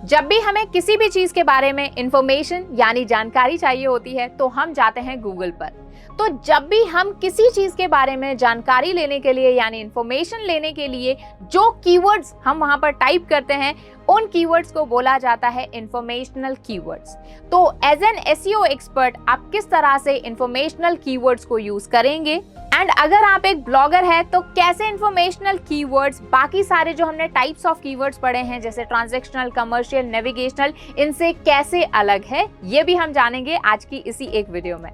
जब भी हमें किसी भी चीज के बारे में इंफॉर्मेशन यानी जानकारी चाहिए होती है तो हम जाते हैं गूगल पर। तो जब भी हम किसी चीज के बारे में जानकारी लेने के लिए यानी इंफॉर्मेशन लेने के लिए जो कीवर्ड्स हम वहां पर टाइप करते हैं उन कीवर्ड्स को बोला जाता है इंफॉर्मेशनल कीवर्ड्स। तो एज एन एसईओ एक्सपर्ट आप किस तरह से इंफॉर्मेशनल कीवर्ड्स को यूज करेंगे एंड अगर आप एक ब्लॉगर है तो कैसे इंफॉर्मेशनल कीवर्ड्स बाकी सारे जो हमने टाइप्स ऑफ कीवर्ड्स पढ़े हैं जैसे ट्रांजैक्शनल, कमर्शियल, नेविगेशनल, इनसे कैसे अलग है ये भी हम जानेंगे आज की इसी एक वीडियो में।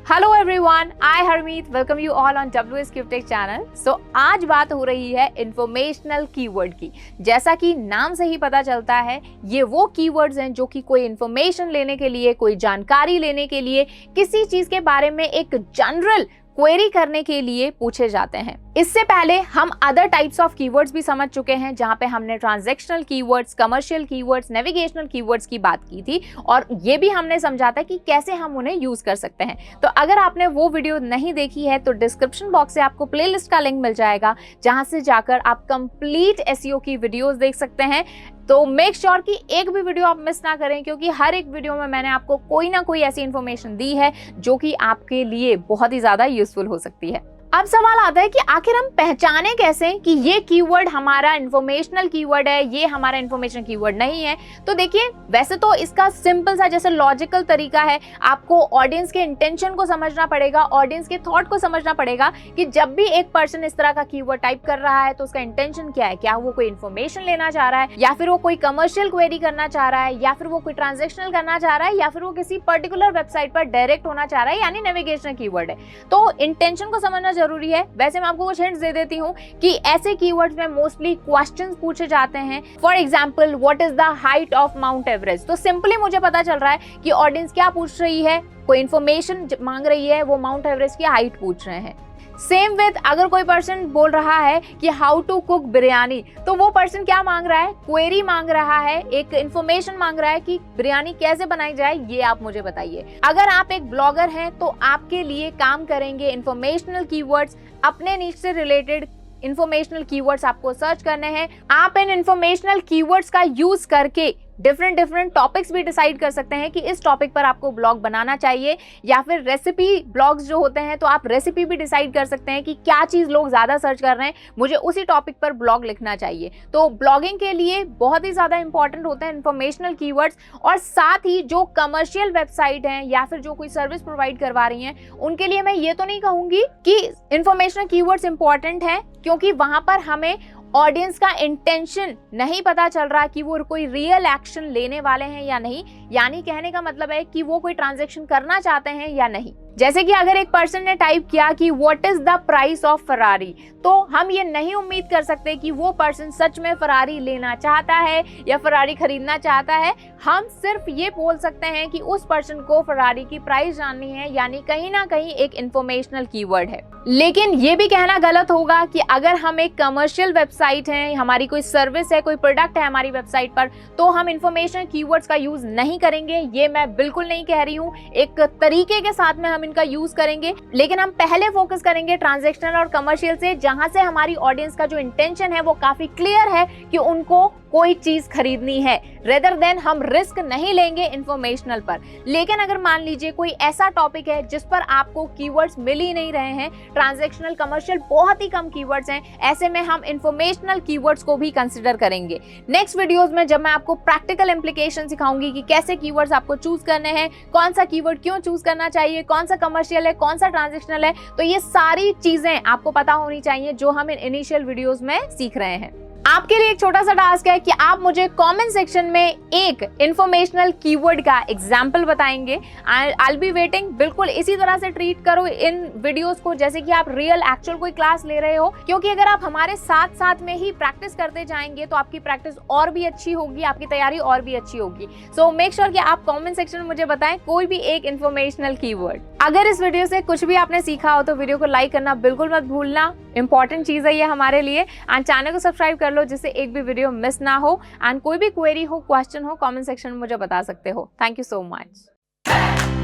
Hello everyone, I Harmeet welcome you all on WS Cubetech channel. So आज बात हो रही है इंफॉर्मेशनल कीवर्ड की। जैसा कि नाम से ही पता चलता है ये वो कीवर्ड्स हैं जो कि कोई इंफॉर्मेशन लेने के लिए, कोई जानकारी लेने के लिए, किसी चीज के बारे में एक जनरल क्वेरी करने के लिए पूछे जाते हैं। इससे पहले हम अदर टाइप्स ऑफ कीवर्ड्स भी समझ चुके हैं जहां पे हमने transactional keywords, commercial keywords, navigational keywords की बात की थी और ये भी हमने समझा था कि कैसे हम उन्हें यूज कर सकते हैं। तो अगर आपने वो वीडियो नहीं देखी है तो डिस्क्रिप्शन बॉक्स से आपको प्लेलिस्ट का लिंक मिल जाएगा जहां से जाकर आप कंप्लीट एसईओ की वीडियोस देख सकते हैं। तो मेक श्योर कि एक भी वीडियो आप मिस ना करें क्योंकि हर एक वीडियो में मैंने आपको कोई ना कोई ऐसी इंफॉर्मेशन दी है जो कि आपके लिए बहुत ही ज्यादा यूजफुल हो सकती है। अब सवाल आता है कि आखिर हम पहचाने कैसे कि ये कीवर्ड हमारा इंफॉर्मेशनल कीवर्ड है, ये हमारा इंफॉर्मेशन कीवर्ड नहीं है। तो देखिए, वैसे तो इसका सिंपल सा जैसे लॉजिकल तरीका है, आपको ऑडियंस के इंटेंशन को समझना पड़ेगा, ऑडियंस के थॉट को समझना पड़ेगा कि जब भी एक पर्सन इस तरह का कीवर्ड टाइप कर रहा है तो उसका इंटेंशन क्या है। क्या वो कोई इंफॉर्मेशन लेना चाह रहा है, या फिर वो कोई कमर्शियल क्वेरी करना चाह रहा है, या फिर वो कोई ट्रांजेक्शनल करना चाह रहा है, या फिर वो किसी पर्टिकुलर वेबसाइट पर डायरेक्ट होना चाह रहा है यानी नेविगेशनल कीवर्ड है। तो इंटेंशन को समझना जरूरी है। वैसे मैं आपको कुछ हिंट्स दे देती हूँ कि ऐसे कीवर्ड्स में मोस्टली क्वेश्चंस पूछे जाते हैं। For example, what is the height of mount Everest. तो सिंपली मुझे पता चल रहा है कि ऑडियंस क्या पूछ रही है, कोई इंफॉर्मेशन मांग रही है, वो माउंट एवरेस्ट की हाइट पूछ रहे हैं। सेम विद अगर कोई पर्सन बोल रहा है कि हाउ टू कुक बिरयानी, तो वो पर्सन क्या मांग रहा है, क्वेरी मांग रहा है, एक इंफॉर्मेशन मांग रहा है कि बिरयानी कैसे बनाई जाए, ये आप मुझे बताइए। अगर आप एक ब्लॉगर हैं तो आपके लिए काम करेंगे इंफॉर्मेशनल कीवर्ड्स। अपने नीच से रिलेटेड इंफॉर्मेशनल कीवर्ड्स आपको सर्च करने हैं। आप इन इंफॉर्मेशनल कीवर्ड्स का यूज करके डिफरेंट टॉपिक्स भी डिसाइड कर सकते हैं कि इस टॉपिक पर आपको ब्लॉग बनाना चाहिए, या फिर रेसिपी ब्लॉग्स जो होते हैं तो आप रेसिपी भी डिसाइड कर सकते हैं कि क्या चीज़ लोग ज़्यादा सर्च कर रहे हैं, मुझे उसी टॉपिक पर ब्लॉग लिखना चाहिए। तो ब्लॉगिंग के लिए बहुत ही ज़्यादा इंपॉर्टेंट होते हैं इंफॉर्मेशनल कीवर्ड्स। और साथ ही जो कमर्शियल वेबसाइट हैं या फिर जो कोई सर्विस प्रोवाइड करवा रही हैं उनके लिए मैं ये तो नहीं कहूँगी कि इंफॉर्मेशनल कीवर्ड्स इंपॉर्टेंट हैं, क्योंकि वहाँ पर हमें ऑडियंस का इंटेंशन नहीं पता चल रहा कि वो कोई रियल एक्शन लेने वाले हैं या नहीं। यानी कहने का मतलब है कि वो कोई ट्रांजैक्शन करना चाहते हैं या नहीं। जैसे कि अगर एक पर्सन ने टाइप किया कि what is the price of Ferrari, तो हम ये नहीं उम्मीद कर सकते कि वो पर्सन सच में फरारी लेना चाहता है या फरारी खरीदना चाहता है। हम सिर्फ ये बोल सकते हैं कि उस पर्सन को फरारी की प्राइस जाननी है, यानी कहीं ना कहीं एक इंफॉर्मेशनल कीवर्ड है। लेकिन ये भी कहना गलत होगा कि अगर हम एक कमर्शियल वेबसाइट है, हमारी कोई सर्विस है, कोई प्रोडक्ट है हमारी वेबसाइट पर, तो हम इंफॉर्मेशनल कीवर्ड्स का यूज नहीं करेंगे। ये मैं बिल्कुल नहीं कह रही हूँ। एक तरीके के साथ में हम इनका यूज करेंगे, लेकिन हम पहले फोकस करेंगे ट्रांजैक्शनल और कमर्शियल से, जहां से हमारी ऑडियंस का जो इंटेंशन है वो काफी क्लियर है कि उनको कोई चीज खरीदनी है, रेदर देन हम रिस्क नहीं लेंगे इंफॉर्मेशनल पर। लेकिन अगर मान लीजिए कोई ऐसा टॉपिक है जिस पर आपको कीवर्ड्स मिल ही नहीं रहे हैं, ट्रांजैक्शनल, कमर्शियल बहुत ही कम कीवर्ड्स हैं, ऐसे में हम इंफॉर्मेशनल कीवर्ड्स को भी कंसिडर करेंगे। नेक्स्ट वीडियोस में जब मैं आपको प्रैक्टिकल इंप्लीकेशन सिखाऊंगी कि कैसे कीवर्ड्स आपको चूज करने हैं, कौन सा कीवर्ड क्यों चूज करना चाहिए, कौन सा कमर्शियल है, कौन सा ट्रांजैक्शनल है, तो ये सारी चीजें आपको पता होनी चाहिए जो हम इन इनिशियल वीडियोस में सीख रहे हैं। आपके लिए एक छोटा सा टास्क है कि आप मुझे कमेंट सेक्शन में एक इंफॉर्मेशनल कीवर्ड का एग्जांपल बताएंगे। I will be waiting. बिल्कुल इसी तरह से ट्रीट करो इन वीडियोस को जैसे कि आप रियल एक्चुअल कोई क्लास ले रहे हो, क्योंकि अगर आप हमारे साथ साथ में ही प्रैक्टिस करते जाएंगे तो आपकी प्रैक्टिस और भी अच्छी होगी, आपकी तैयारी और भी अच्छी होगी। सो मेक श्योर कि आप कमेंट सेक्शन में मुझे बताएं कोई भी एक इंफॉर्मेशनल कीवर्ड। अगर इस वीडियो से कुछ भी आपने सीखा हो तो वीडियो को लाइक करना बिल्कुल मत भूलना, इंपॉर्टेंट चीज है ये हमारे लिए। एंड चैनल को सब्सक्राइब कर लो जिससे एक भी वीडियो मिस ना हो। एंड कोई भी क्वेरी हो, क्वेश्चन हो, कमेंट सेक्शन में मुझे बता सकते हो। Thank you so much.